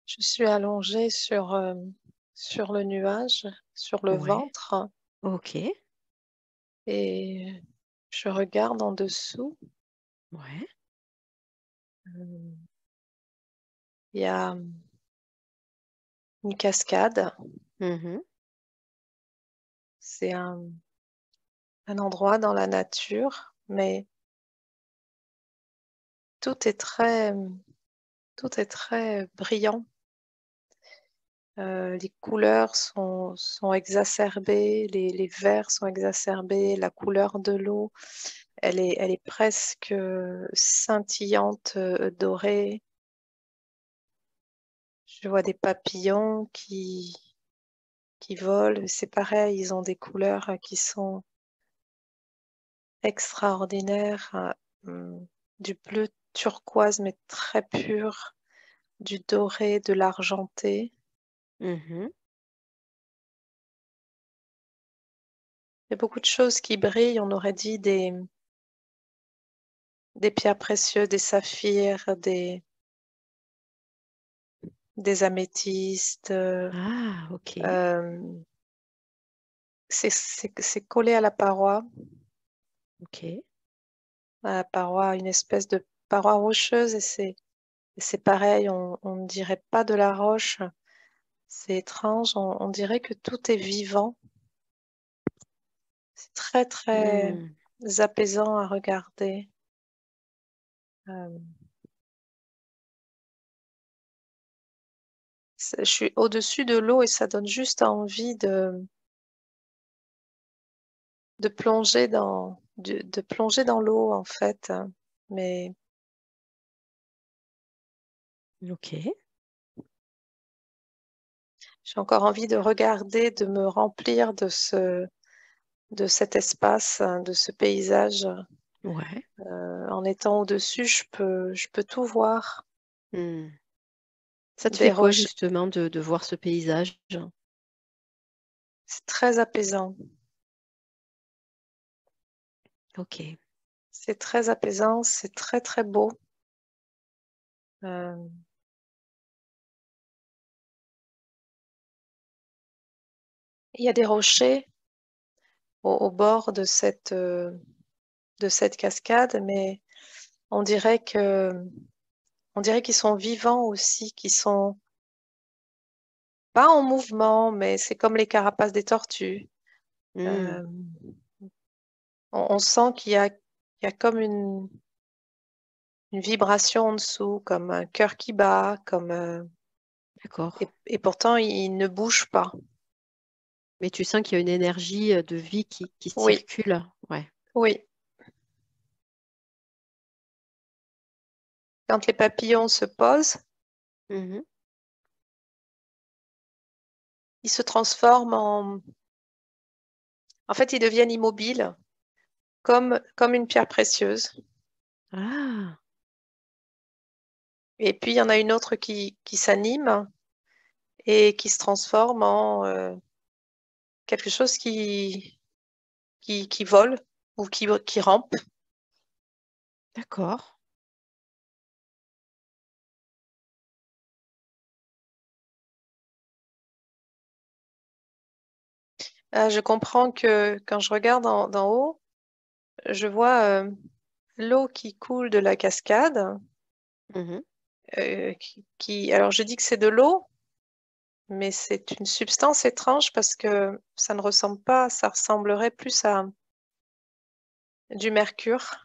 Je suis allongée sur le nuage, sur le Ouais, ventre, OK, et je regarde en dessous. ouais. Mmh, il y a une cascade. Mmh. C'est un endroit dans la nature, mais tout est très, tout est très brillant. Les couleurs sont exacerbées, les verts sont exacerbés, la couleur de l'eau, elle est presque, scintillante, dorée. Je vois des papillons qui volent, c'est pareil, ils ont des couleurs, qui sont extraordinaires, du bleu turquoise mais très pur, du doré, de l'argenté. Mmh. Il y a beaucoup de choses qui brillent, on aurait dit des pierres précieuses, des saphirs, des améthystes, Ah, OK, hem, c'est collé OK. à la paroi, une espèce de paroi rocheuse, et c'est pareil, on ne dirait pas de la roche, c'est étrange, on dirait que tout est vivant. C'est très, très Mmh. apaisant à regarder. Hem, je suis au-dessus de l'eau et ça donne juste envie de plonger dans l'eau, en fait, mais OK. j'ai encore envie de regarder, de me remplir de cet espace, de ce paysage. Ouais. En étant au-dessus, je peux tout voir. Mmh. Ça te fait Des quoi roches, justement de voir ce paysage? c'est très apaisant. OK. C'est très apaisant, c'est très, très beau. Hem, il y a des rochers au bord de cette cascade, mais on dirait que on dirait qu'ils sont vivants aussi, qu'ils sont pas en mouvement, mais c'est comme les carapaces des tortues. Mmh. Hem, on sent qu'il y a comme une vibration en dessous, comme un cœur qui bat, comme, D'accord. et pourtant il ne bouge pas. Mais tu sens qu'il y a une énergie, de vie qui Oui, circule? Ouais. oui. Quand les papillons se posent, Mmh. ils se transforment en fait, ils deviennent immobiles, comme une pierre précieuse. Ah! Et puis il y en a une autre qui s'anime et qui se transforme en, quelque chose qui vole ou qui rampe. D'accord. Je comprends que quand je regarde d'en haut, je vois, l'eau qui coule de la cascade, Mmh. qui alors je dis que c'est de l'eau, mais c'est une substance étrange parce que ça ne ressemble pas, ça ressemblerait plus à du mercure.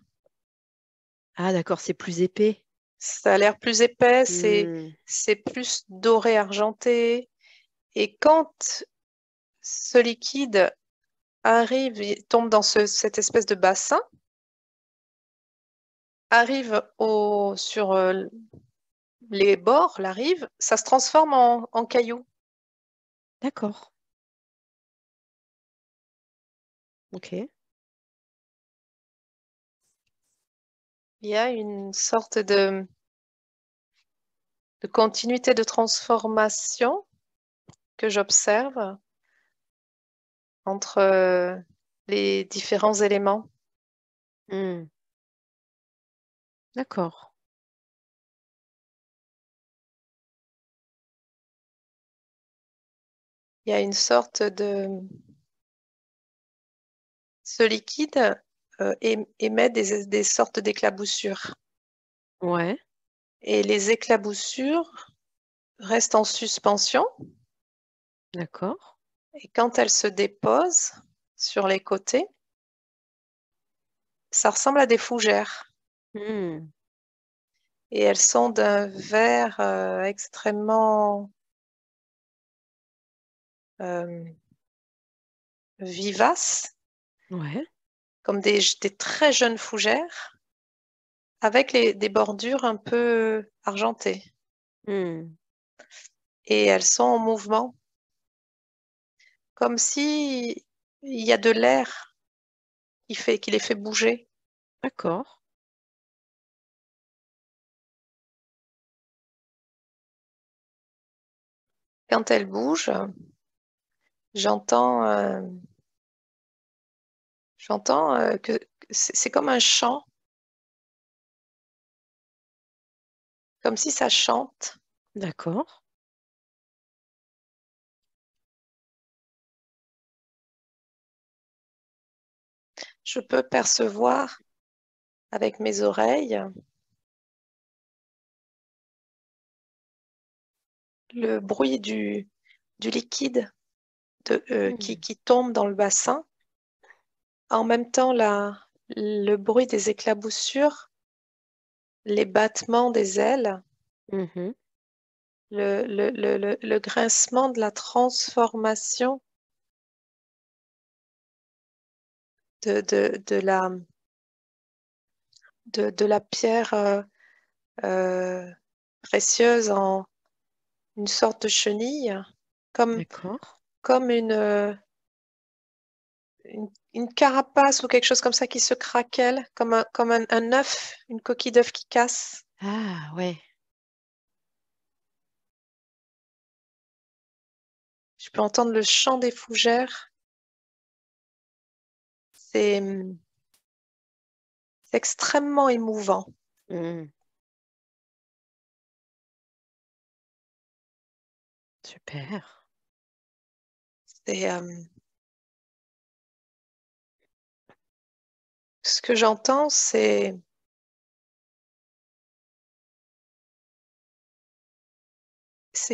Ah d'accord, c'est plus épais? Ça a l'air plus épais, Mmh. c'est plus doré argenté, et quand ce liquide arrive et tombe dans cette espèce de bassin, arrive sur, les bords, la rive, ça se transforme en cailloux. D'accord. OK. Il y a une sorte de continuité de transformation que j'observe entre, les différents éléments. Mmh. D'accord. il y a une sorte de... Ce liquide émet des sortes d'éclaboussures. Ouais, Et les éclaboussures restent en suspension. d'accord. Et quand elles se déposent sur les côtés, ça ressemble à des fougères. Hmm. Et elles sont d'un vert extrêmement euh, vivace, Ouais. comme des très jeunes fougères, avec des bordures un peu argentées. Hmm. Et elles sont en mouvement, comme si il y a de l'air qui les fait bouger. D'accord. Quand elles bougent, j'entends que c'est comme un chant, comme si ça chante. D'accord. Je peux percevoir avec mes oreilles le bruit du liquide Hmm. qui tombe dans le bassin. En même temps, le bruit des éclaboussures, les battements des ailes, Mhm. le grincement de la transformation de de la pierre euh, précieuse en une sorte de chenille, comme, D'accord. comme une carapace ou quelque chose comme ça qui se craquelle, comme un œuf, une coquille d'œuf qui casse. Ah, ouais. Je peux entendre le chant des fougères. C'est c'est extrêmement émouvant. Hmm. Super. C'est ce que j'entends, c'est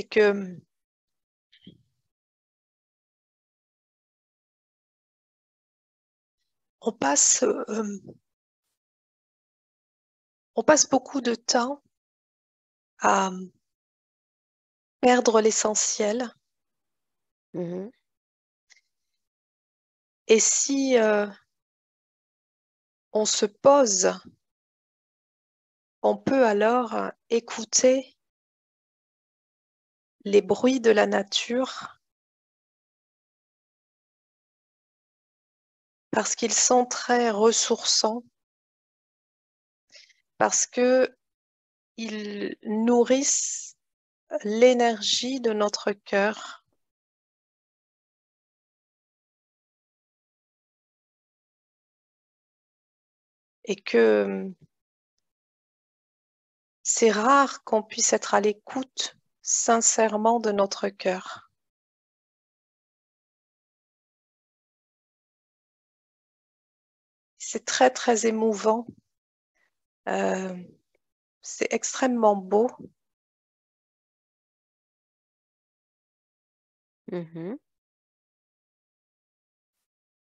que on passe on passe beaucoup de temps à perdre l'essentiel. Mhm. Et si on se pose, on peut alors écouter les bruits de la nature parce qu'ils sont très ressourçants, parce que ils nourrissent l'énergie de notre cœur et que c'est rare qu'on puisse être à l'écoute sincèrement de notre cœur. C'est très, très émouvant. Euh, c'est extrêmement beau. Mhm.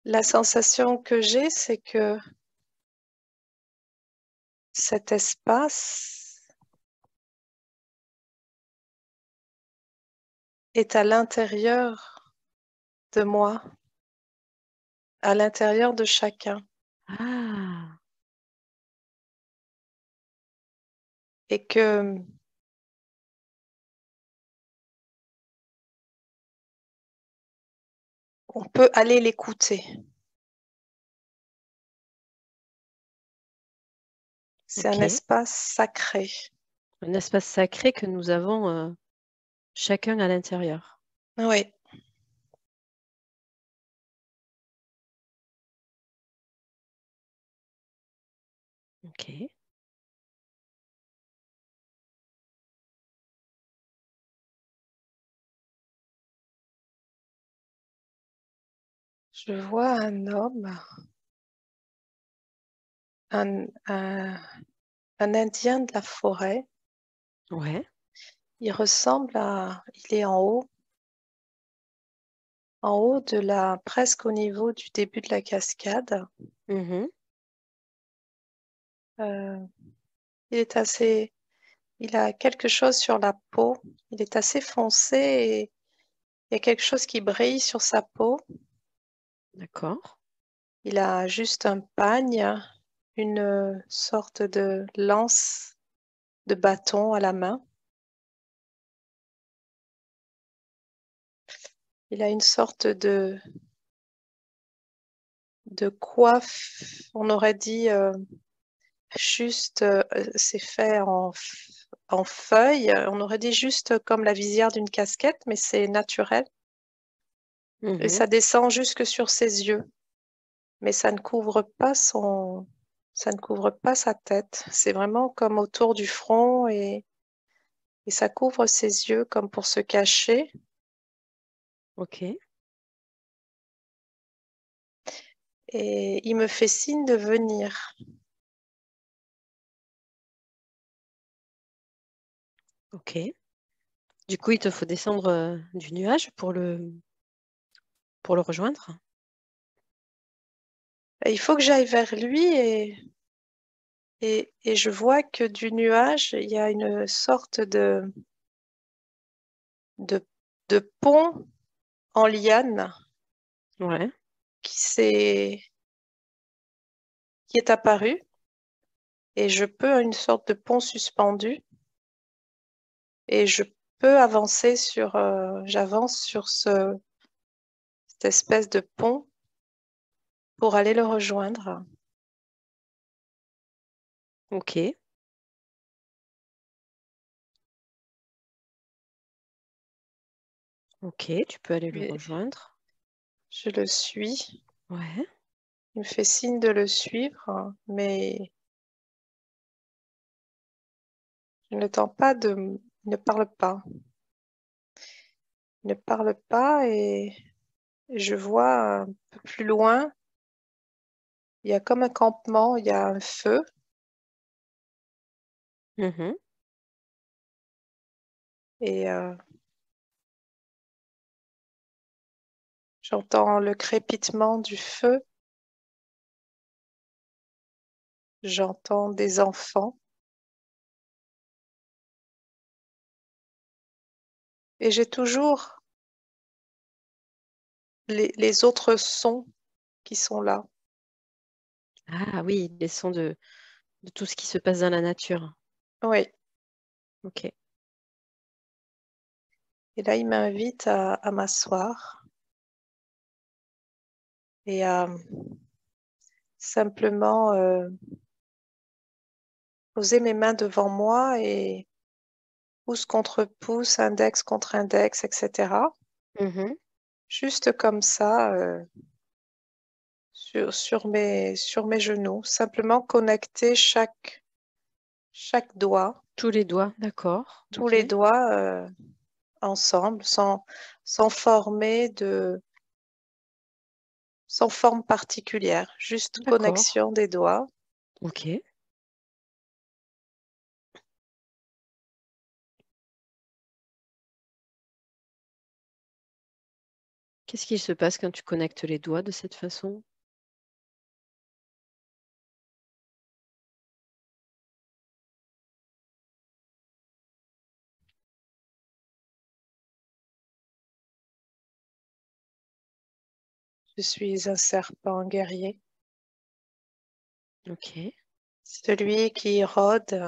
La sensation que j'ai, c'est que cet espace est à l'intérieur de moi, à l'intérieur de chacun, Ah, et que on peut aller l'écouter. C'est un ok. espace sacré. Un espace sacré que nous avons chacun à l'intérieur. Oui, Ok. Je vois un homme, un, un Indien de la forêt. Ouais. Il ressemble à... Il est en haut de la... presque au niveau du début de la cascade. Mhm. Euh, il est assez... Il a quelque chose sur la peau. Il est assez foncé et il y a quelque chose qui brille sur sa peau. D'accord. Il a juste un pagne, une sorte de lance de bâton à la main. Il a une sorte de coiffe, on aurait dit juste, c'est fait en feuilles, on aurait dit juste comme la visière d'une casquette, mais c'est naturel. Et Mhm. ça descend jusque sur ses yeux, mais ça ne couvre pas ça ne couvre pas sa tête. C'est vraiment comme autour du front et ça couvre ses yeux comme pour se cacher. Ok. Et il me fait signe de venir. Ok. Du coup, il te faut descendre du nuage pour le rejoindre. Et il faut que j'aille vers lui et je vois que du nuage, il y a une sorte de, de pont en liane Ouais. qui qui est apparu et je peux une sorte de pont suspendu et je peux avancer j'avance sur cette espèce de pont pour aller le rejoindre. Ok. Ok, tu peux aller le Et rejoindre. je le suis. Ouais. Il me fait signe de le suivre, mais je ne tente pas il ne parle pas. Il ne parle pas et je vois un peu plus loin, il y a comme un campement, il y a un feu Mhm. et j'entends le crépitement du feu, j'entends des enfants et j'ai toujours les autres sons qui sont là. Ah oui, les sons de tout ce qui se passe dans la nature. Oui, Ok. et là il m'invite à m'asseoir et à simplement poser mes mains devant moi et pouce contre pouce, index contre index, etc. Mhm. Juste comme ça, sur mes genoux, simplement connecter chaque doigt, Tous les doigts, d'accord. tous Ok. les doigts ensemble, sans former sans forme particulière, juste D'accord. connexion des doigts. Ok. Qu'est-ce qui se passe quand tu connectes les doigts de cette façon? Je suis un serpent guerrier, Ok. celui qui rôde,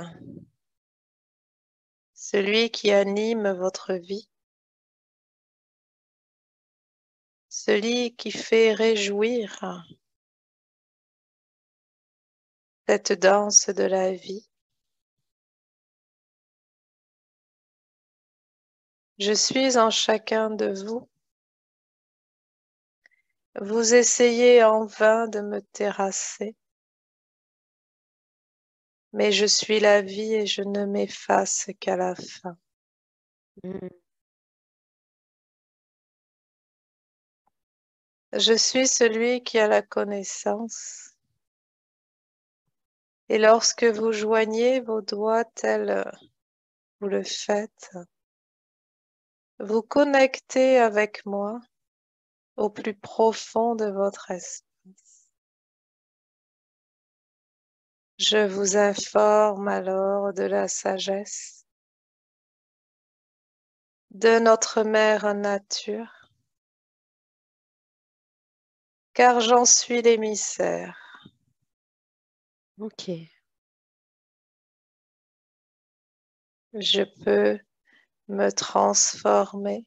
celui qui anime votre vie, celui qui fait réjouir cette danse de la vie. Je suis en chacun de vous. Vous essayez en vain de me terrasser, mais je suis la vie et je ne m'efface qu'à la fin. Mm. Je suis celui qui a la connaissance. Et lorsque vous joignez vos doigts tels vous le faites, vous connectez avec moi au plus profond de votre esprit. Je vous informe alors de la sagesse de notre mère nature, car j'en suis l'émissaire. Ok. Je peux me transformer,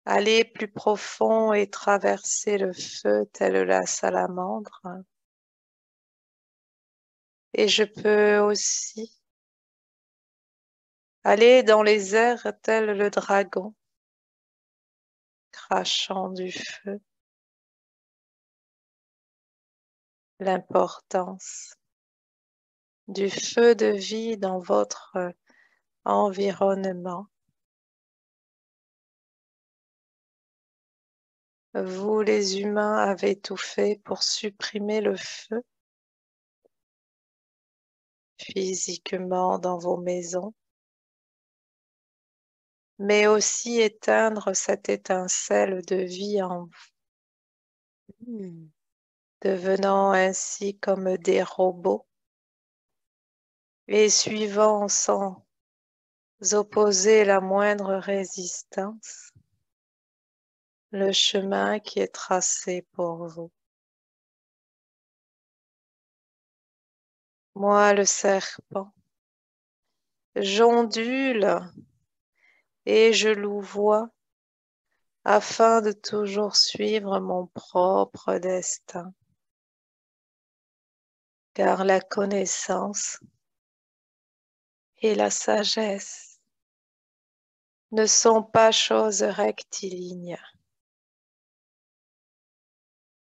aller plus profond et traverser le feu tel la salamandre. Et je peux aussi aller dans les airs tel le dragon, crachant du feu. L'importance du feu de vie dans votre environnement. Vous, les humains, avez tout fait pour supprimer le feu physiquement dans vos maisons, mais aussi éteindre cette étincelle de vie en vous, Hmm. devenant ainsi comme des robots et suivant sans opposer la moindre résistance le chemin qui est tracé pour vous. Moi, le serpent, j'ondule et je louvoie afin de toujours suivre mon propre destin, car la connaissance et la sagesse ne sont pas choses rectilignes.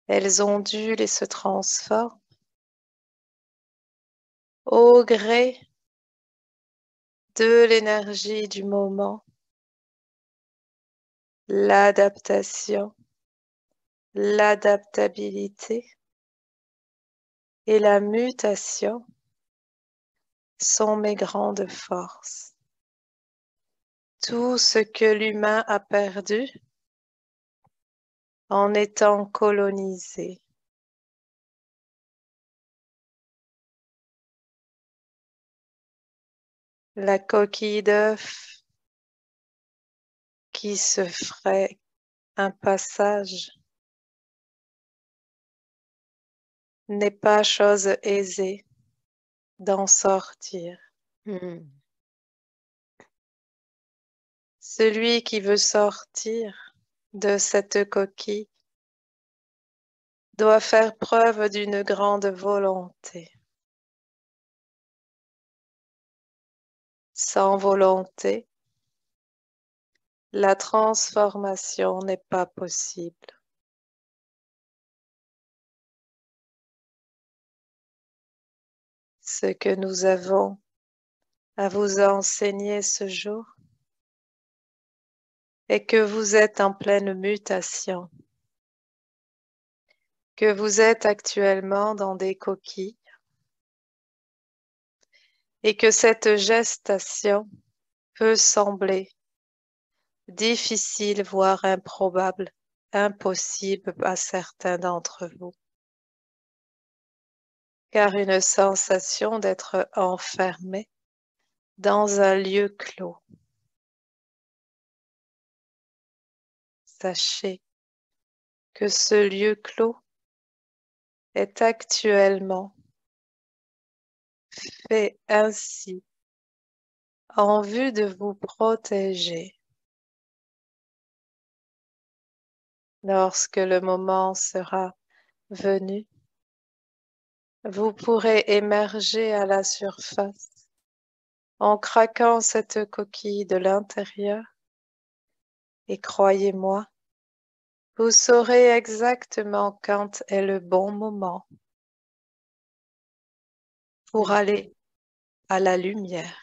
Elles ondulent et se transforment au gré de l'énergie du moment, l'adaptation, l'adaptabilité et la mutation sont mes grandes forces. Tout ce que l'humain a perdu en étant colonisé. La coquille d'œuf qui se ferait un passage n'est pas chose aisée d'en sortir. Hmm. Celui qui veut sortir de cette coquille doit faire preuve d'une grande volonté. Sans volonté, la transformation n'est pas possible. Ce que nous avons à vous enseigner ce jour est que vous êtes en pleine mutation, que vous êtes actuellement dans des coquilles et que cette gestation peut sembler difficile, voire improbable, impossible à certains d'entre vous, car une sensation d'être enfermé dans un lieu clos. Sachez que ce lieu clos est actuellement fait ainsi en vue de vous protéger. Lorsque le moment sera venu, vous pourrez émerger à la surface en craquant cette coquille de l'intérieur et croyez-moi, vous saurez exactement quand est le bon moment pour aller à la lumière.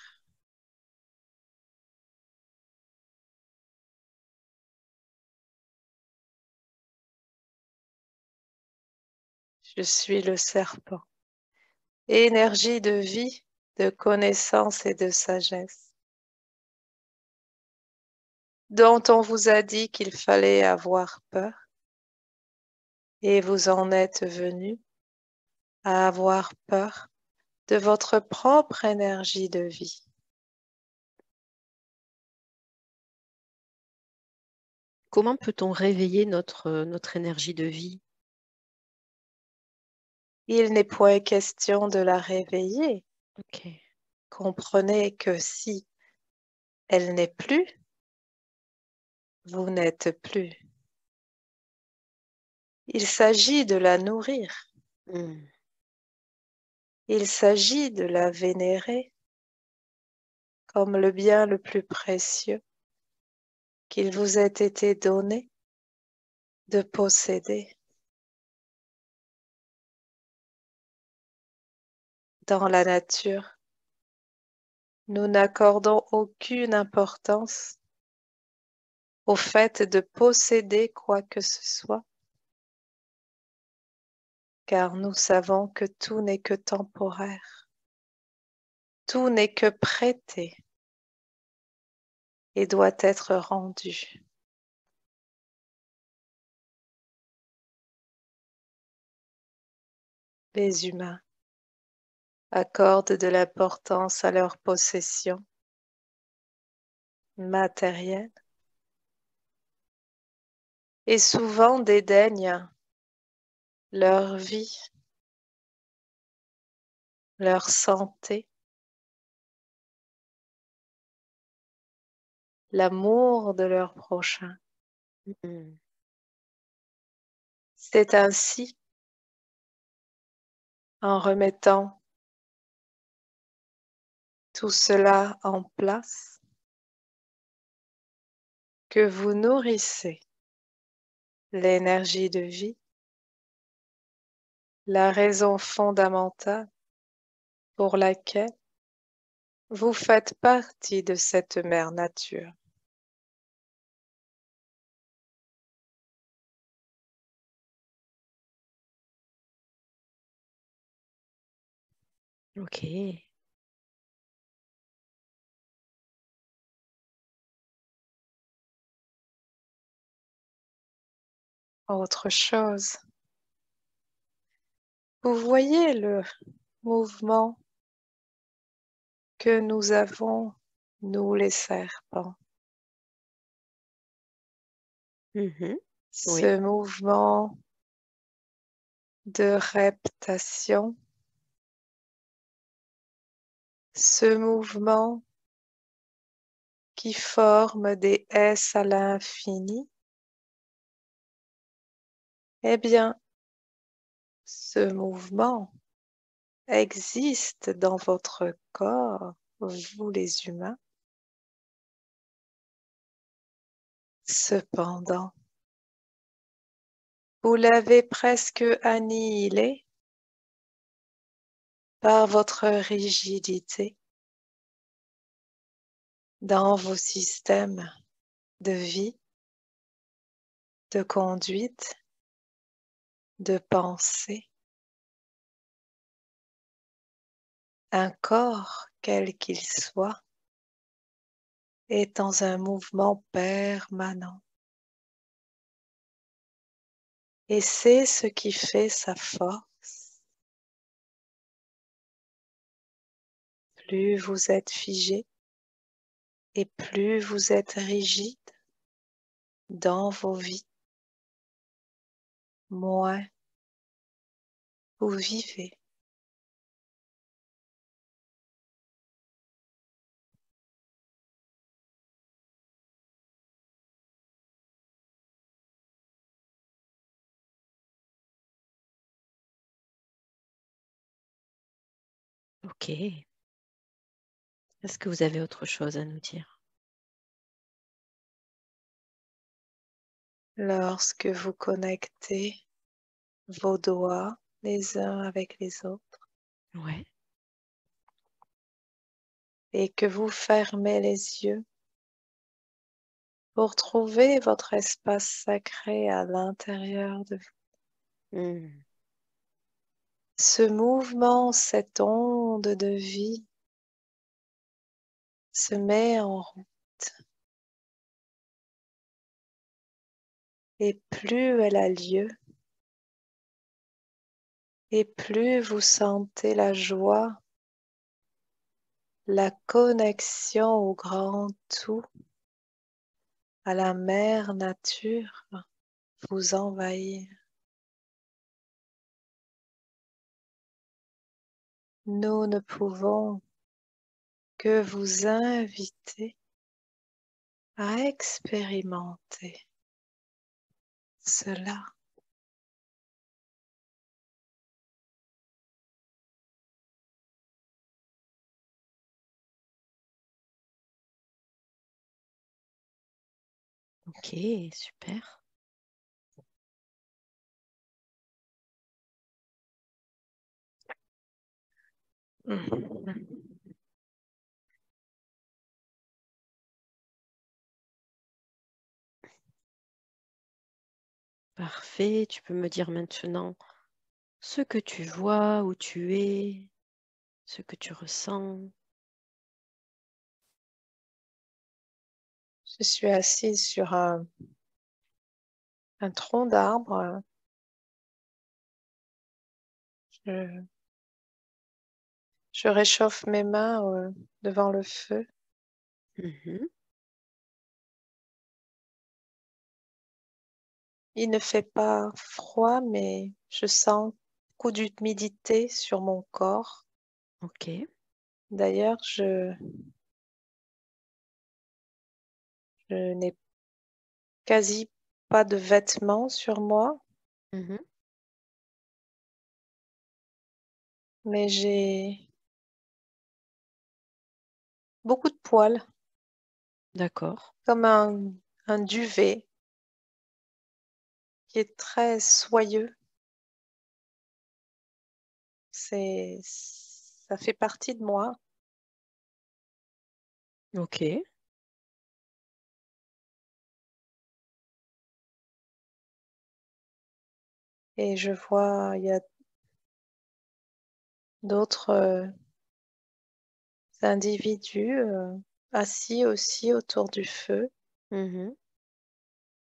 Je suis le serpent. Énergie de vie, de connaissance et de sagesse, dont on vous a dit qu'il fallait avoir peur, et vous en êtes venu à avoir peur de votre propre énergie de vie. Comment peut-on réveiller notre énergie de vie? Il n'est point question de la réveiller. Ok. Comprenez que si elle n'est plus, vous n'êtes plus. Il s'agit de la nourrir. Hmm. Il s'agit de la vénérer comme le bien le plus précieux qu'il vous ait été donné de posséder. Dans la nature, nous n'accordons aucune importance au fait de posséder quoi que ce soit, car nous savons que tout n'est que temporaire, tout n'est que prêté et doit être rendu. Les humains accordent de l'importance à leur possession matérielle et souvent dédaignent leur vie, leur santé, l'amour de leur prochain. Hmm. C'est ainsi, en remettant tout cela en place, que vous nourrissez l'énergie de vie, la raison fondamentale pour laquelle vous faites partie de cette mère nature. Ok. Autre chose, vous voyez le mouvement que nous avons, nous les serpents. Mhm. Oui. Ce mouvement de reptation, ce mouvement qui forme des S à l'infini, eh bien, ce mouvement existe dans votre corps, vous les humains. Cependant, vous l'avez presque annihilé par votre rigidité dans vos systèmes de vie, de conduite, de pensée. Un corps, quel qu'il soit, est dans un mouvement permanent. Et c'est ce qui fait sa force. Plus vous êtes figé et plus vous êtes rigide dans vos vies, moins vous vivez. Ok. Est-ce que vous avez autre chose à nous dire? Lorsque vous connectez vos doigts les uns avec les autres Ouais. et que vous fermez les yeux pour trouver votre espace sacré à l'intérieur de vous. Hmm. Ce mouvement, cette onde de vie se met en route. Et plus elle a lieu, et plus vous sentez la joie, la connexion au grand tout, à la mère nature vous envahir. Nous ne pouvons que vous inviter à expérimenter cela. Ok, super. Parfait, tu peux me dire maintenant ce que tu vois, où tu es, ce que tu ressens. Je suis assise sur un tronc d'arbre. Je réchauffe mes mains devant le feu. Mhm. Il ne fait pas froid, mais je sens beaucoup d'humidité sur mon corps. Ok. D'ailleurs, je n'ai quasi pas de vêtements sur moi, Mhm. mais j'ai beaucoup de poils, D'accord. comme un duvet qui est très soyeux. Ça fait partie de moi Ok. et je vois, il y a d'autres individus assis aussi autour du feu Mhm.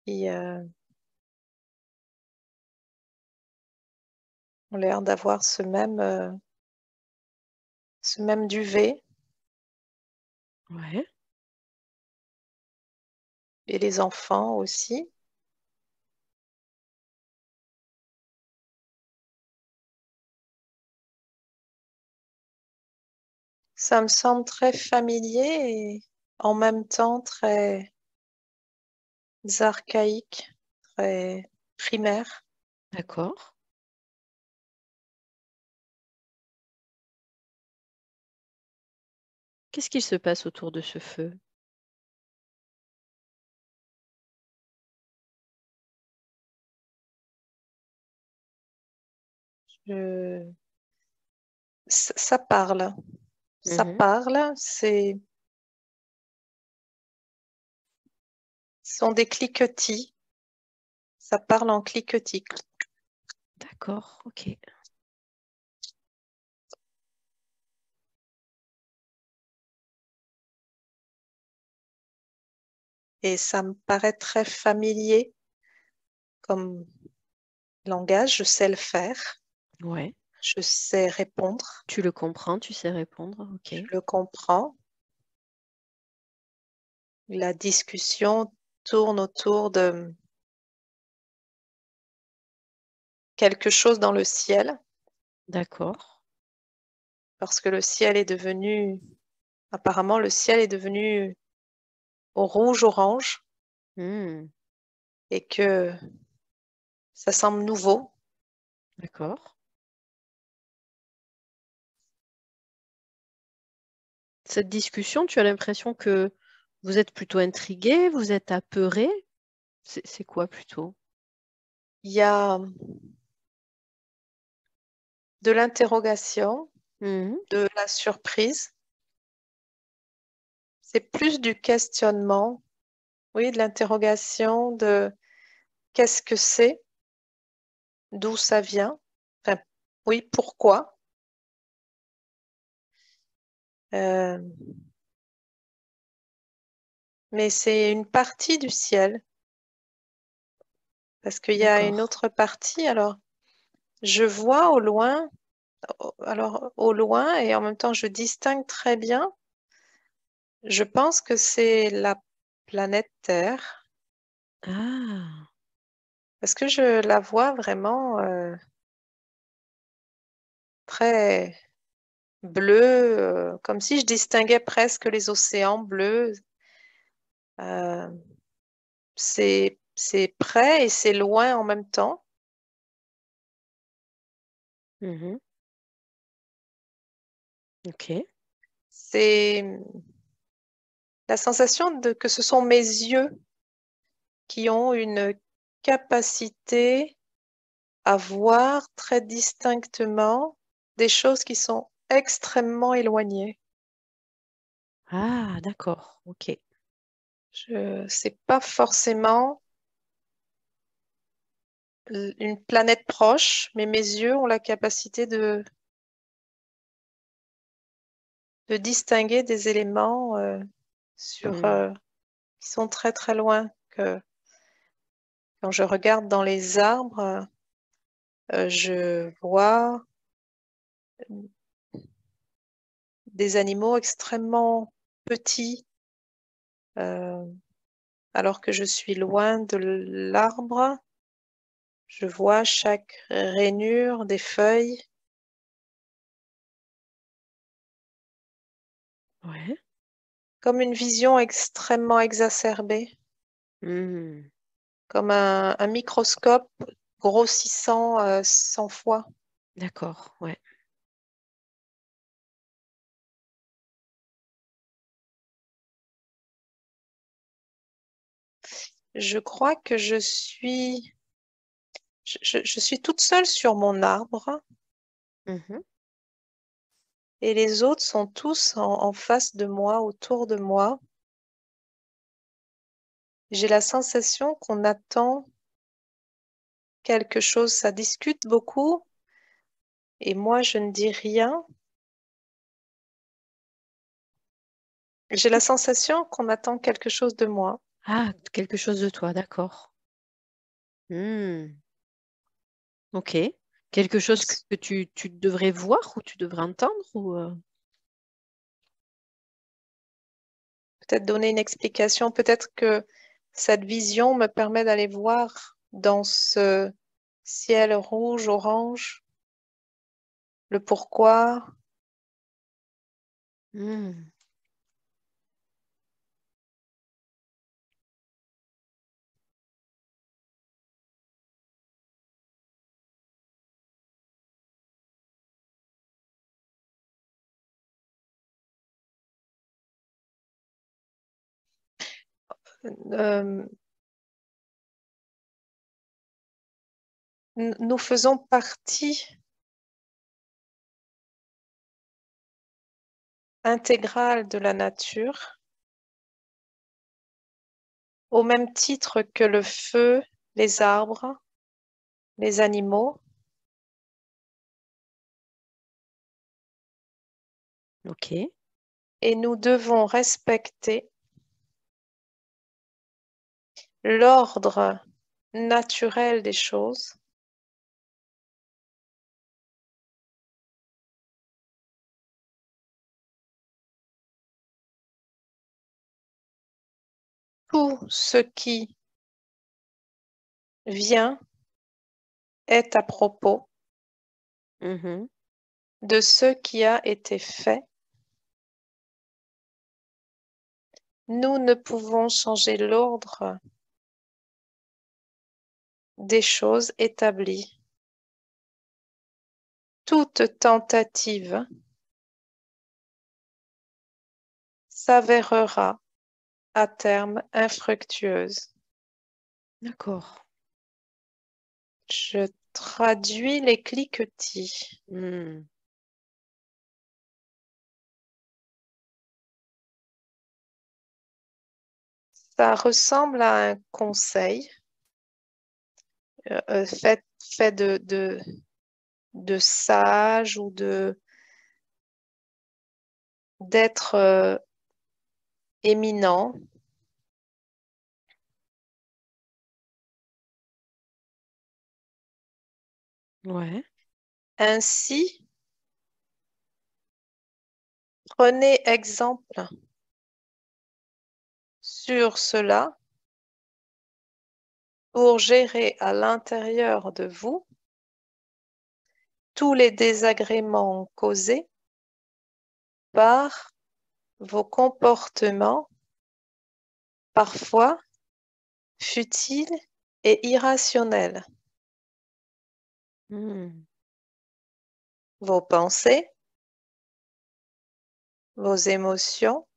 qui ont l'air d'avoir ce même duvet Ouais. et les enfants aussi. Ça me semble très familier et en même temps très archaïque, très primaire. D'accord. Qu'est-ce qu'il se passe autour de ce feu? Je- Ça parle, ça Mhm. parle, ce sont des cliquetis, ça parle en cliquetis. D'accord. Ok. Et ça me paraît très familier comme langage, je sais le faire, Ouais. je sais répondre, Tu le comprends, tu sais répondre. Ok. je le comprends. La discussion tourne autour de quelque chose dans le ciel, D'accord. parce que apparemment le ciel est devenu au rouge-orange Hmm. et que ça semble nouveau. D'accord. Cette discussion, tu as l'impression que vous êtes plutôt intrigué, vous êtes apeuré. C'est quoi plutôt? Il y a de l'interrogation, Mhm. de la surprise, c'est plus du questionnement, oui, de l'interrogation, de qu'est-ce que c'est, d'où ça vient. Enfin, Oui, pourquoi? Euh, mais c'est une partie du ciel, parce qu'il y a une D'accord. autre partie. Alors, je vois au loin, alors au loin, et en même temps, je distingue très bien. Je pense que c'est la planète Terre, Ah. parce que je la vois vraiment très bleue, comme si je distinguais presque les océans bleus. Euh, c'est près et c'est loin en même temps. Mhm. Ok. C'est la sensation que ce sont mes yeux qui ont une capacité à voir très distinctement des choses qui sont extrêmement éloignées. Ah, d'accord. Ok. C'est pas forcément une planète proche, mais mes yeux ont la capacité de distinguer des éléments Hmm. qui sont très très loin. Que, quand je regarde dans les arbres, je vois des animaux extrêmement petits, euh, alors que je suis loin de l'arbre. Je vois chaque rainure des feuilles. Ouais. Comme une vision extrêmement exacerbée, Hmm. comme un microscope grossissant 100 fois. D'accord. Ouais. Je crois que je suis toute seule sur mon arbre Mhm. et les autres sont tous en face de moi, autour de moi. J'ai la sensation qu'on attend quelque chose, ça discute beaucoup et moi je ne dis rien. J'ai la sensation qu'on attend quelque chose de moi. Ah, quelque chose de toi, d'accord. Hmm. Ok. Quelque chose que tu devrais voir ou tu devrais entendre ou Peut-être donner une explication, peut-être que cette vision me permet d'aller voir dans ce ciel rouge, orange, le pourquoi. Hmm. Euh, nous faisons partie intégrale de la nature, au même titre que le feu, les arbres, les animaux, Ok. et nous devons respecter l'ordre naturel des choses. Tout ce qui vient est à propos Mhm. de ce qui a été fait. Nous ne pouvons changer l'ordre des choses établies. Toute tentative s'avérera à terme infructueuse. D'accord. Je traduis les cliquetis. Hmm. Ça ressemble à un conseil fait sage ou d'être éminent. Ouais. Ainsi, prenez exemple sur cela pour gérer à l'intérieur de vous tous les désagréments causés par vos comportements parfois futiles et irrationnels. Vos pensées, vos émotions,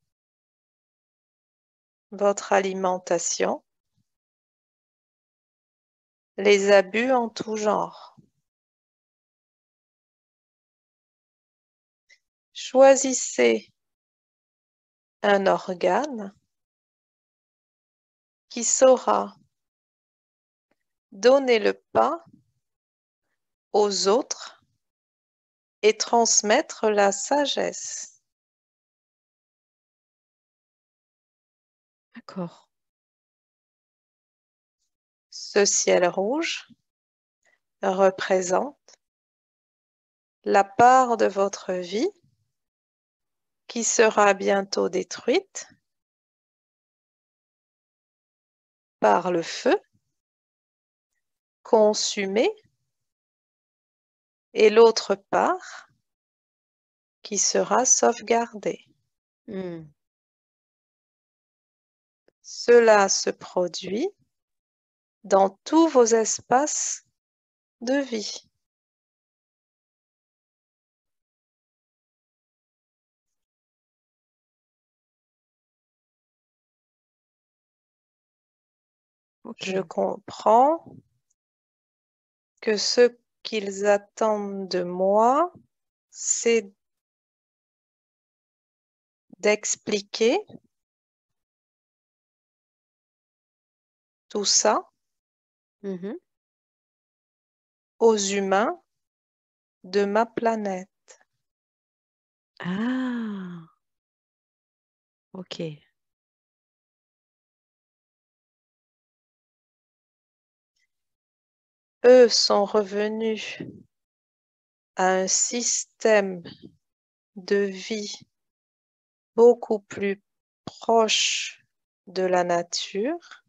votre alimentation, les abus en tout genre. Choisissez un organe qui saura donner le pas aux autres et transmettre la sagesse. D'accord. Ce ciel rouge représente la part de votre vie qui sera bientôt détruite par le feu, consumée, et l'autre part qui sera sauvegardée. Cela se produit dans tous vos espaces de vie. Ok. Je comprends que ce qu'ils attendent de moi, c'est d'expliquer tout ça Mhm. aux humains de ma planète. Ah, ok. Eux sont revenus à un système de vie beaucoup plus proche de la nature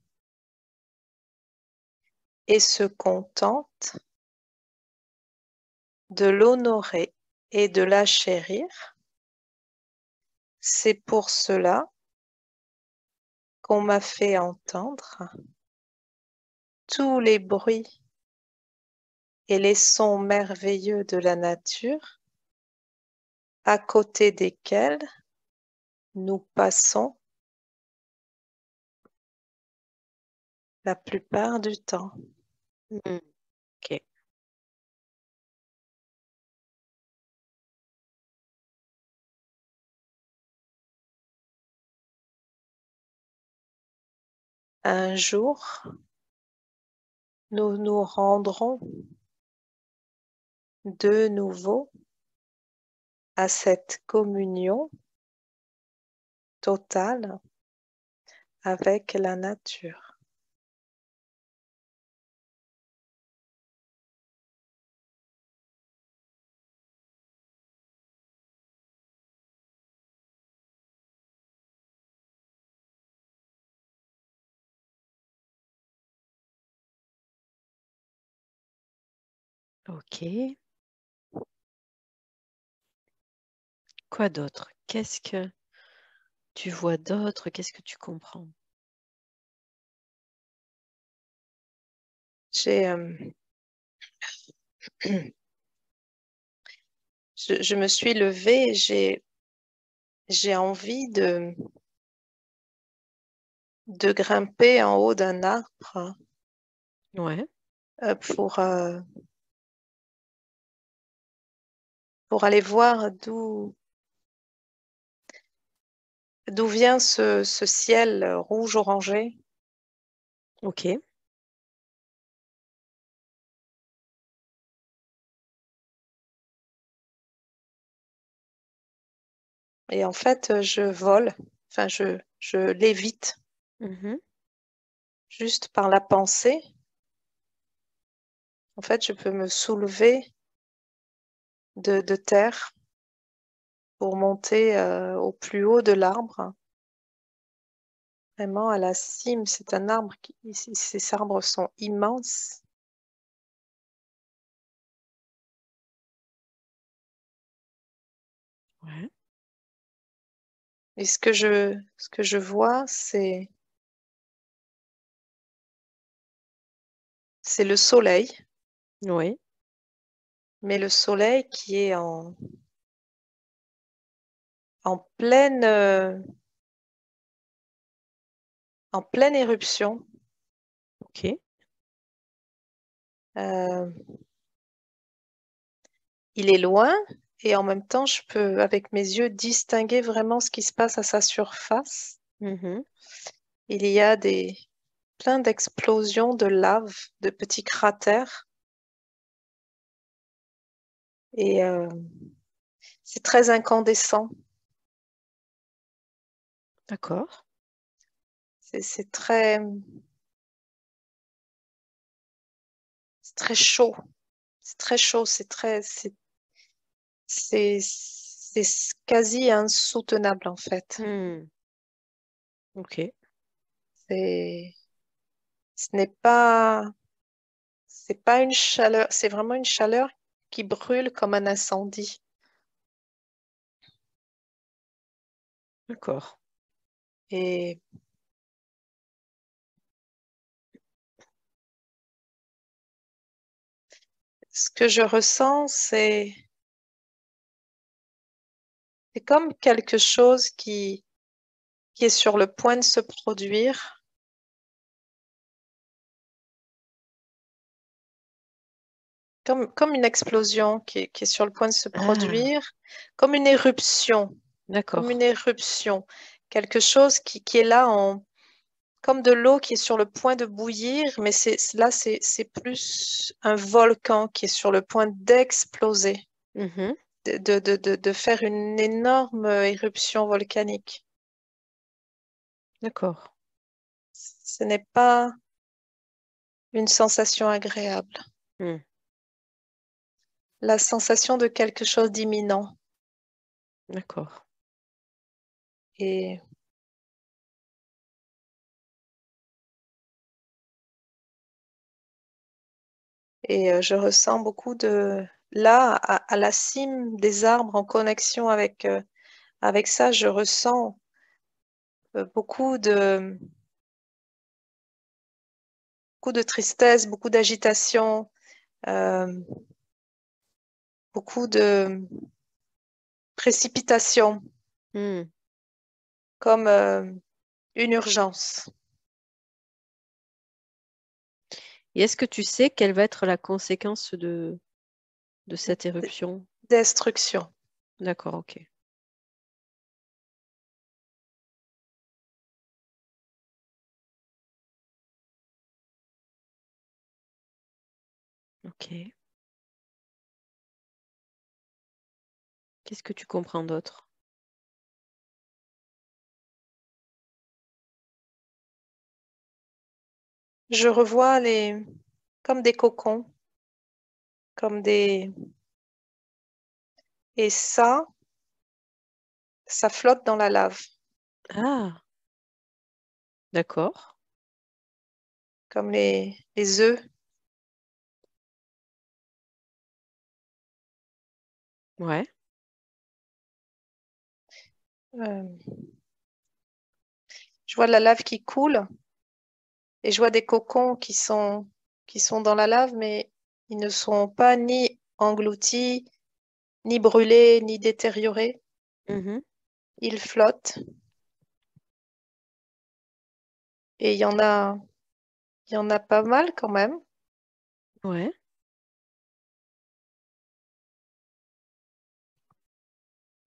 et se contentent de l'honorer et de la chérir. C'est pour cela qu'on m'a fait entendre tous les bruits et les sons merveilleux de la nature à côté desquels nous passons la plupart du temps. Ok. Un jour, nous nous rendrons de nouveau à cette communion totale avec la nature. Ok. Quoi d'autre? Qu'est-ce que tu vois d'autre? Qu'est-ce que tu comprends? J'ai, je me suis levée, j'ai envie de grimper en haut d'un arbre Ouais. euh, pour, euh, pour aller voir d'où vient ce ciel rouge orangé. Ok. Et en fait, je vole, enfin, je lévite Mhm. juste par la pensée. En fait, je peux me soulever de terre pour monter au plus haut de l'arbre, vraiment à la cime. C'est un arbre ces arbres sont immenses. Ouais. Et ce que je vois, c'est le soleil, Oui. mais le soleil qui est en en pleine éruption. Ok. Euh, il est loin et en même temps, je peux, avec mes yeux, distinguer vraiment ce qui se passe à sa surface. Mhm. Il y a plein d'explosions de lave, de petits cratères et c'est très incandescent. D'accord. C'est très chaud. C'est très chaud. C'est quasi insoutenable en fait. Hmm. Ok. C'est, ce n'est c'est pas une chaleur, c'est vraiment une chaleur qui brûle comme un incendie. D'accord. Et ce que je ressens, c'est comme quelque chose qui est sur le point de se produire, comme une explosion qui est sur le point de se Ah, produire, comme une éruption, comme une d'accord. éruption. Quelque chose qui est là comme de l'eau qui est sur le point de bouillir, mais c'est plus un volcan qui est sur le point d'exploser, Mhm. de faire une énorme éruption volcanique. D'accord. Ce n'est pas une sensation agréable. Hmm. La sensation de quelque chose d'imminent. D'accord. Et, et je ressens beaucoup là, à la cime des arbres, en connexion avec ça, je ressens beaucoup beaucoup de tristesse, beaucoup d'agitation, euh, beaucoup de précipitation, Hmm. comme une urgence, Et est-ce que tu sais quelle va être la conséquence de cette d- éruption? destruction. D'accord, ok. Ok. Qu'est-ce que tu comprends d'autre? Je revois comme des cocons, comme des, et ça flotte dans la lave, Ah, d'accord. comme les œufs. Ouais. Euh, je vois de la lave qui coule et je vois des cocons qui sont dans la lave, mais ils ne sont pas ni engloutis, ni brûlés, ni détériorés. Mhm. Ils flottent et il y en a pas mal quand même. Ouais.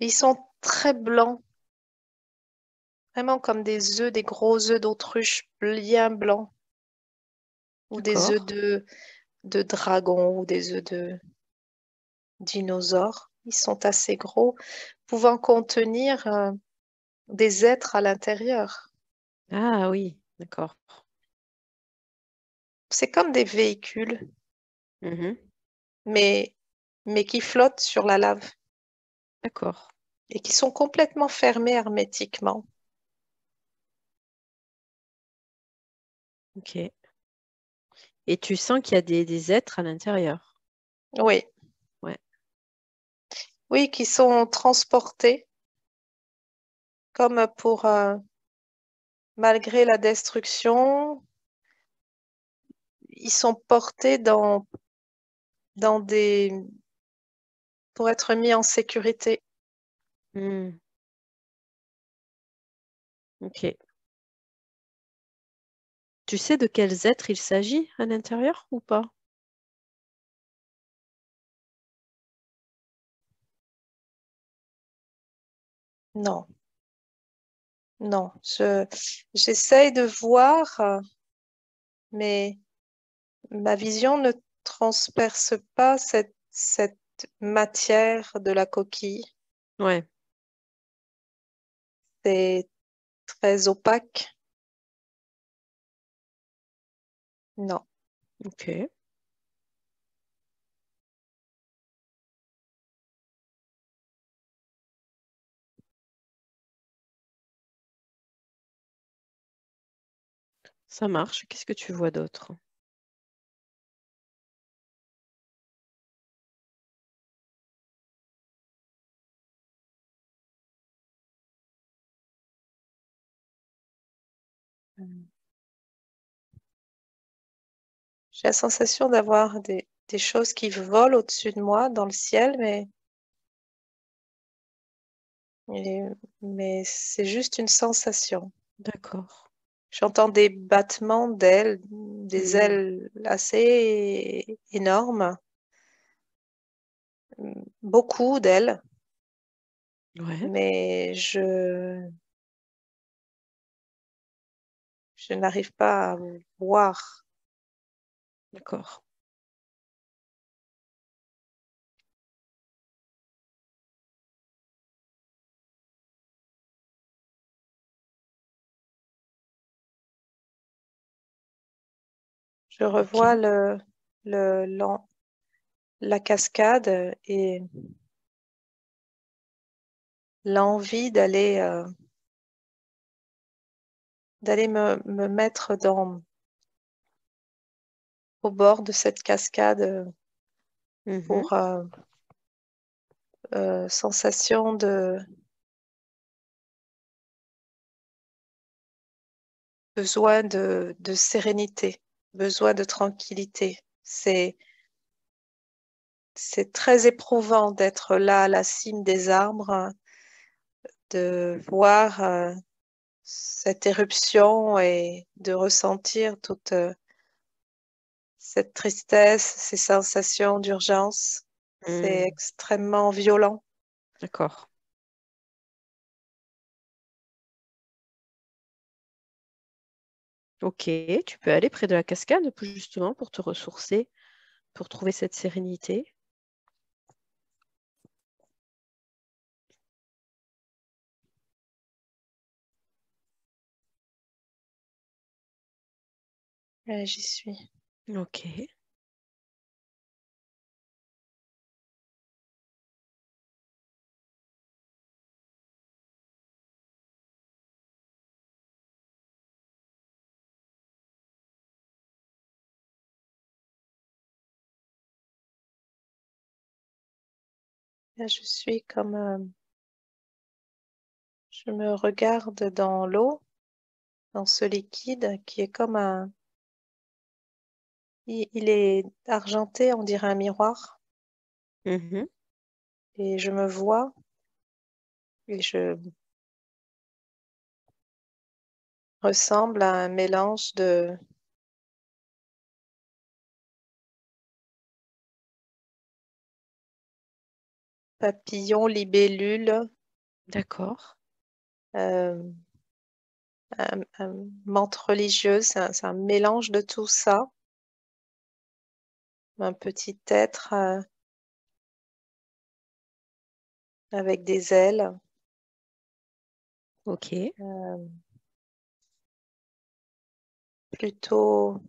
Ils sont très blancs, vraiment comme des œufs, des gros œufs d'autruche bien blancs, ou des œufs D'accord. de dragon, ou des œufs de dinosaures. Ils sont assez gros, pouvant contenir des êtres à l'intérieur. Ah oui, d'accord. C'est comme des véhicules, Mhm. mais, mais qui flottent sur la lave D'accord. et qui sont complètement fermés hermétiquement. Ok. Et tu sens qu'il y a des êtres à l'intérieur. Oui, Ouais. oui, qui sont transportés comme pour, malgré la destruction, ils sont portés dans pour être mis en sécurité. Hmm. Ok. Tu sais de quels êtres il s'agit à l'intérieur ou pas? Non, non, j'essaye de voir, mais ma vision ne transperce pas cette matière de la coquille. Ouais. C'est très opaque. Non. Ok. Ça marche. Qu'est-ce que tu vois d'autre? J'ai la sensation d'avoir des choses qui volent au-dessus de moi dans le ciel, mais, mais c'est juste une sensation. D'accord. J'entends des battements d'ailes, des Hmm. ailes assez énormes, beaucoup d'ailes, Ouais. mais je n'arrive pas à voir. D'accord. Je Ok. revois la cascade et l'envie d'aller me mettre au bord de cette cascade Mhm. pour sensation de besoin de sérénité, besoin de tranquillité. C'est très éprouvant d'être là à la cime des arbres, de voir cette éruption et de ressentir toute cette tristesse, ces sensations d'urgence. C'est Hmm. extrêmement violent. D'accord. Ok. Tu peux aller près de la cascade justement pour te ressourcer, pour trouver cette sérénité. J'y suis. Ok. Là, je suis comme je me regarde dans l'eau, dans ce liquide qui est comme il est argenté, on dirait un miroir, Mhm. et je me vois et je ressemble à un mélange de papillons, libellules, D'accord. euh, un menthe religieuse, c'est un mélange de tout ça, un petit être avec des ailes. Ok. Plutôt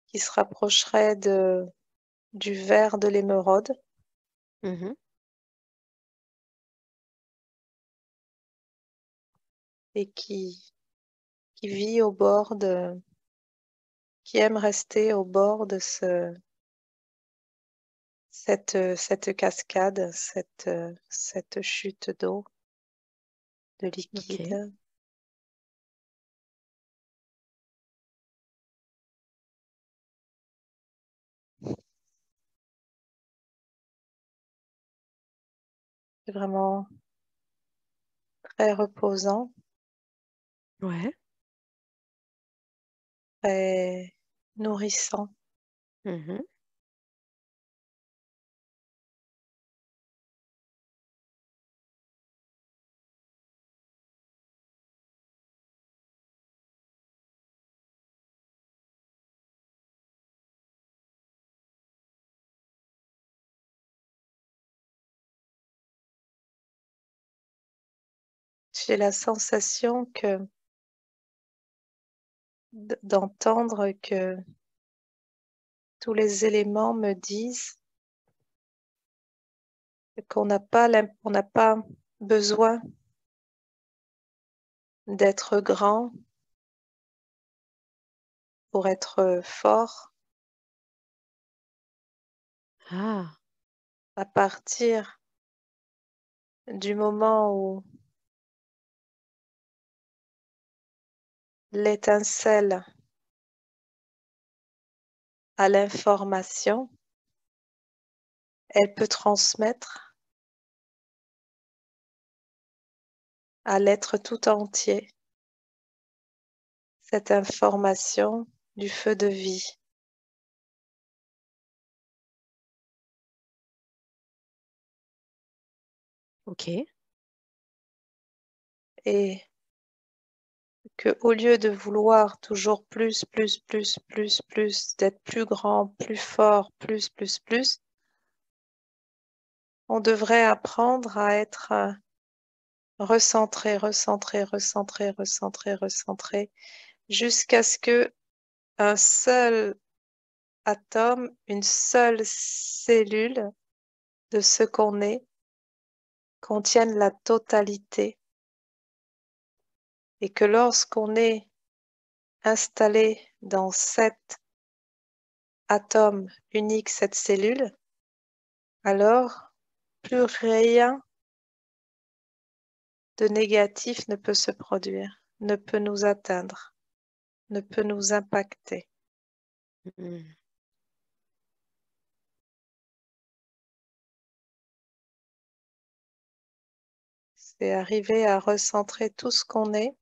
qui se rapprocherait du vert de l'émeraude. Mhm. Et qui vit au bord qui aime rester au bord de cette cascade, cette chute d'eau, de Ok. liquide. C'est vraiment très reposant, Ouais. très nourrissant. Mhm. J'ai la sensation d'entendre que tous les éléments me disent on n'a pas besoin d'être grand pour être fort. Ah. À partir du moment où l'étincelle a l'information, elle peut transmettre à l'être tout entier cette information du feu de vie. Ok. Et que au lieu de vouloir toujours plus, d'être plus grand, plus fort, plus, on devrait apprendre à être recentré, jusqu'à ce que un seul atome, une seule cellule de ce qu'on est contienne la totalité et que lorsqu'on est installé dans cet atome unique, cette cellule, alors plus rien de négatif ne peut se produire, ne peut nous atteindre, ne peut nous impacter. Mhm. C'est arriver à recentrer tout ce qu'on est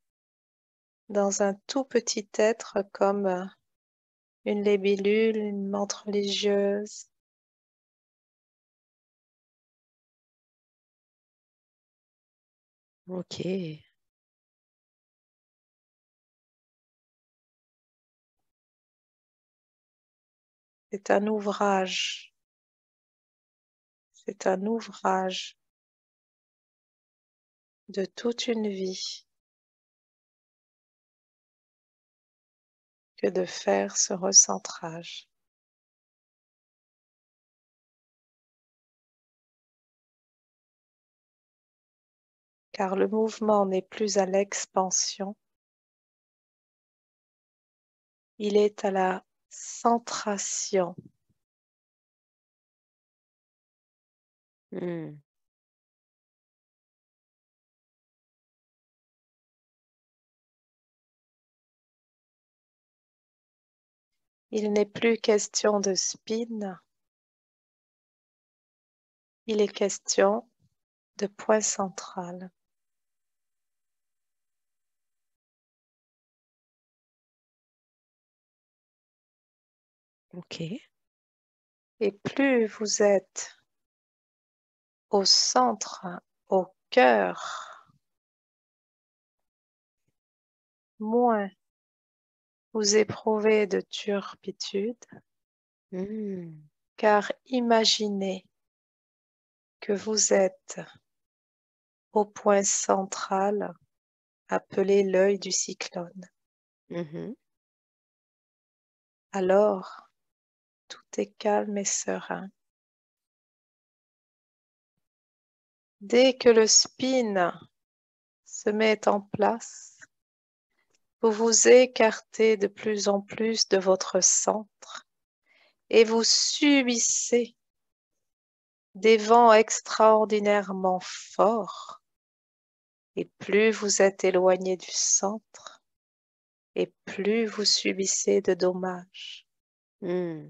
dans un tout petit être comme une libellule, une menthe religieuse. Ok. C'est un ouvrage, c'est un ouvrage de toute une vie que de faire ce recentrage. Car le mouvement n'est plus à l'expansion, il est à la centration. Mhm. Il n'est plus question de spin, il est question de point central. Ok. Et plus vous êtes au centre, au cœur, moins vous éprouvez de turpitude, Mhm. car imaginez que vous êtes au point central appelé l'œil du cyclone. Mhm. Alors, tout est calme et serein. Dès que le spin se met en place, vous vous écartez de plus en plus de votre centre et vous subissez des vents extraordinairement forts. Et plus vous êtes éloigné du centre, et plus vous subissez de dommages. Mm.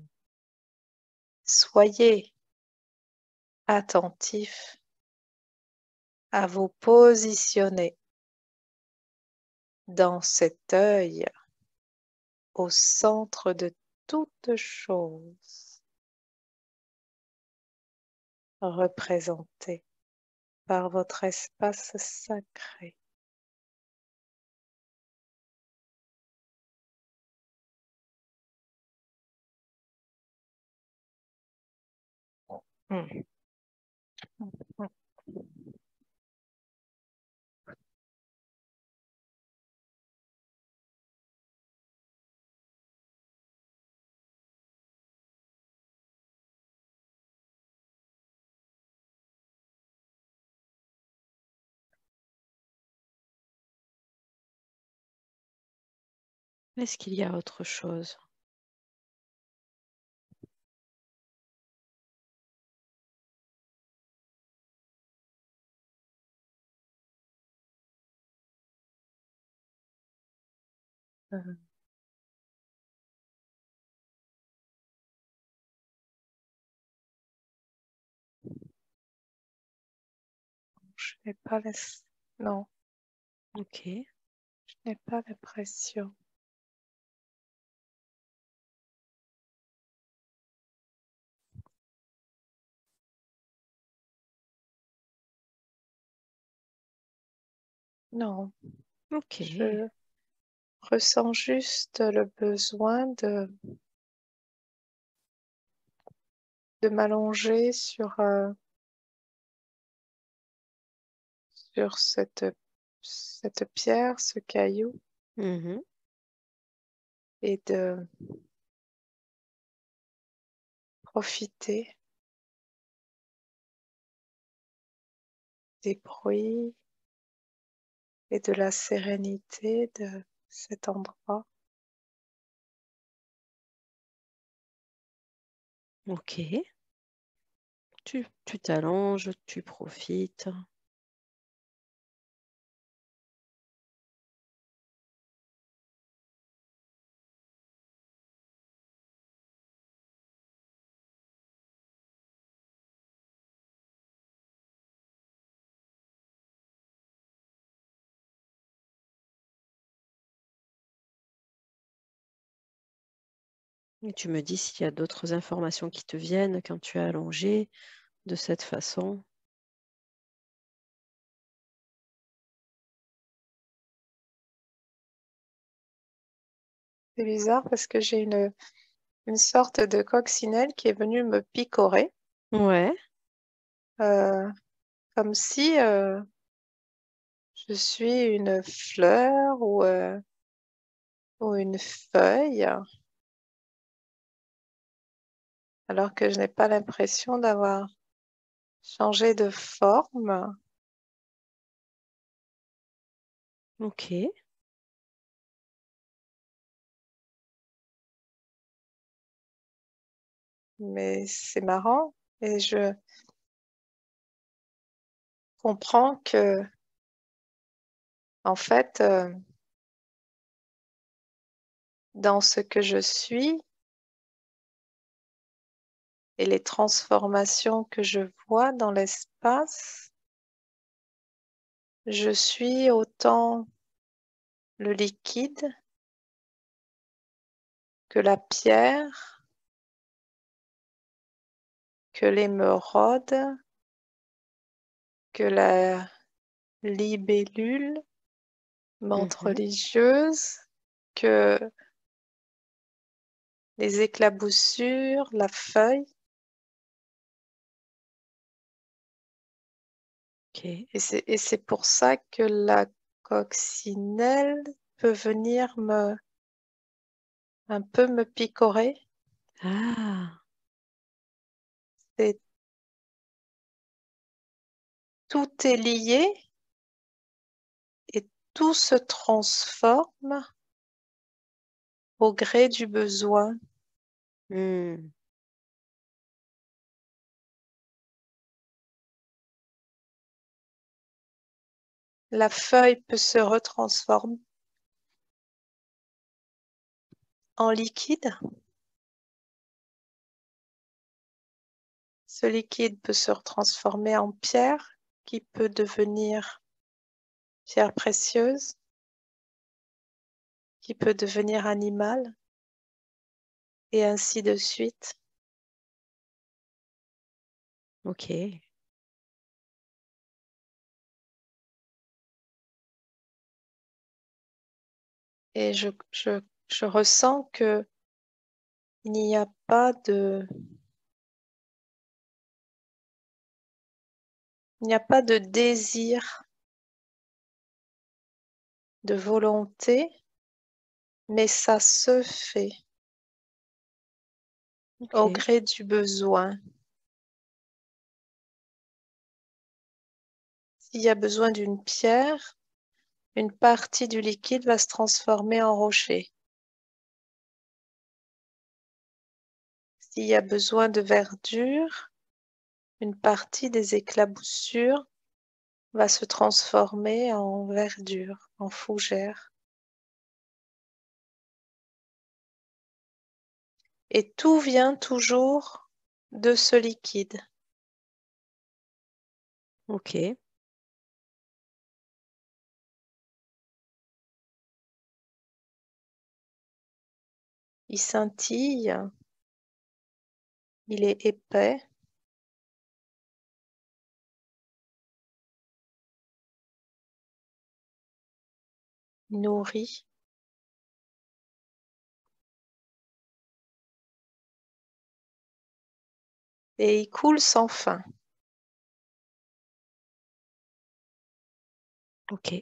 Soyez attentif à vous positionner dans cet œil au centre de toute chose, représenté par votre espace sacré. Mm. Est-ce qu'il y a autre chose? Mm. Je n'ai pas non, Ok. je n'ai pas l'impression. Non, Ok. je ressens juste le besoin de m'allonger sur cette pierre, ce caillou, Mhm. et de profiter des bruits et de la sérénité de cet endroit. Ok. Tu t'allonges, tu profites. Et tu me dis s'il y a d'autres informations qui te viennent quand tu es allongé de cette façon. C'est bizarre parce que j'ai une sorte de coccinelle qui est venue me picorer, Ouais. euh, comme si je suis une fleur ou une feuille, alors que je n'ai pas l'impression d'avoir changé de forme. Ok. Mais c'est marrant et je comprends que, en fait, dans ce que je suis et les transformations que je vois dans l'espace, je suis autant le liquide que la pierre, que l'émeraude, que la libellule, menthe Mhm. religieuse, que les éclaboussures, la feuille. Et c'est pour ça que la coccinelle peut venir un peu me picorer. Ah, Et tout est lié et tout se transforme au gré du besoin. hmm, La feuille peut se retransformer en liquide. Ce liquide peut se transformer en pierre, qui peut devenir pierre précieuse, qui peut devenir animal, et ainsi de suite. ok. Et je ressens que il n'y a pas de, il n'y a pas de désir, de volonté, mais ça se fait au Ok. gré du besoin. S'il y a besoin d'une pierre, une partie du liquide va se transformer en rocher. S'il y a besoin de verdure, une partie des éclaboussures va se transformer en verdure, en fougère. Et tout vient toujours de ce liquide. Ok. Il scintille, il est épais, nourri, et il coule sans fin. Ok.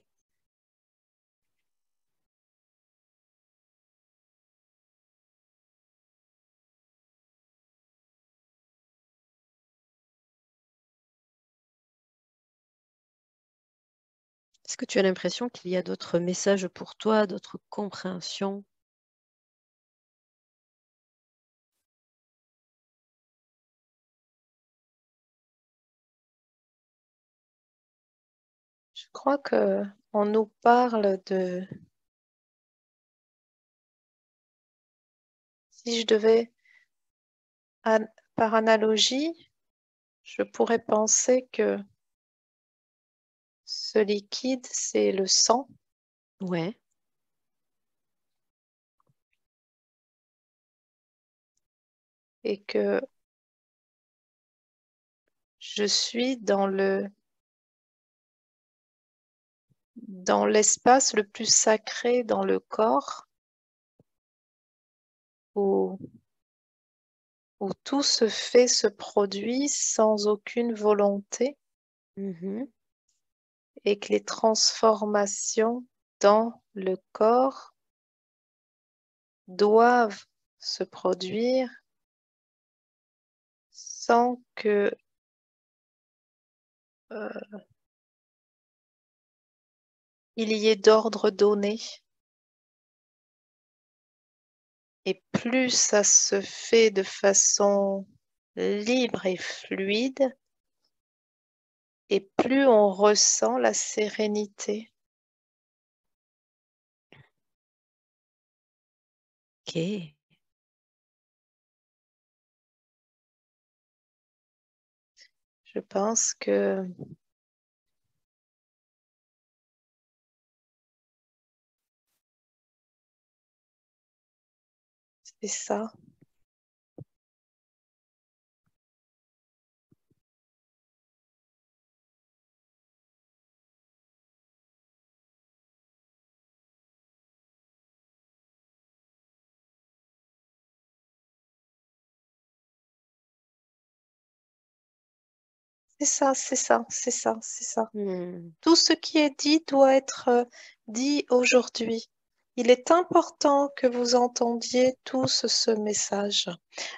Est-ce que tu as l'impression qu'il y a d'autres messages pour toi, d'autres compréhensions? Je crois que on nous parle de, si je devais, par analogie, je pourrais penser que ce liquide, c'est le sang Ouais. et que je suis dans l'espace le plus sacré dans le corps où, où tout se fait, se produit sans aucune volonté Mhm. et que les transformations dans le corps doivent se produire sans que il y ait d'ordre donné. Et plus ça se fait de façon libre et fluide, et plus on ressent la sérénité. Ok. Je pense que c'est ça. C'est ça, c'est ça, c'est ça, c'est ça. Hmm. Tout ce qui est dit doit être dit aujourd'hui. Il est important que vous entendiez tous ce message.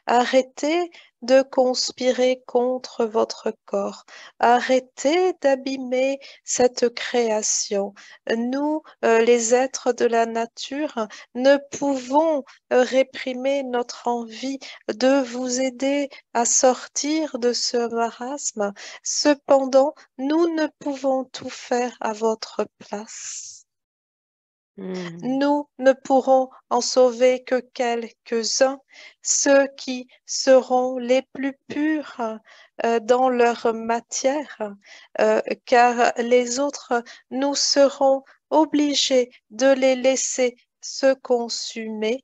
Arrêtez de conspirer contre votre corps. Arrêtez d'abîmer cette création. Nous, les êtres de la nature, ne pouvons réprimer notre envie de vous aider à sortir de ce marasme. Cependant, nous ne pouvons tout faire à votre place. Hmm. Nous ne pourrons en sauver que quelques-uns, ceux qui seront les plus purs dans leur matière, car les autres, nous serons obligés de les laisser se consumer,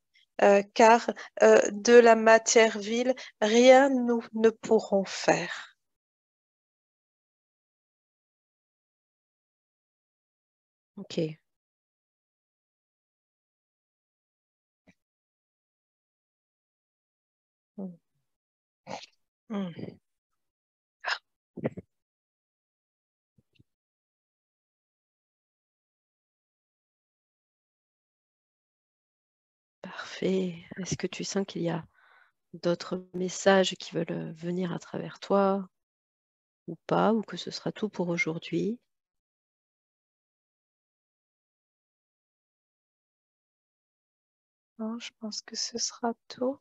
car de la matière vile, rien nous ne pourrons faire. Ok. Mm. Mm. Parfait. Est-ce que tu sens qu'il y a d'autres messages qui veulent venir à travers toi ou pas, ou que ce sera tout pour aujourd'hui? Non, je pense que ce sera tout.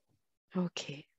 Ok.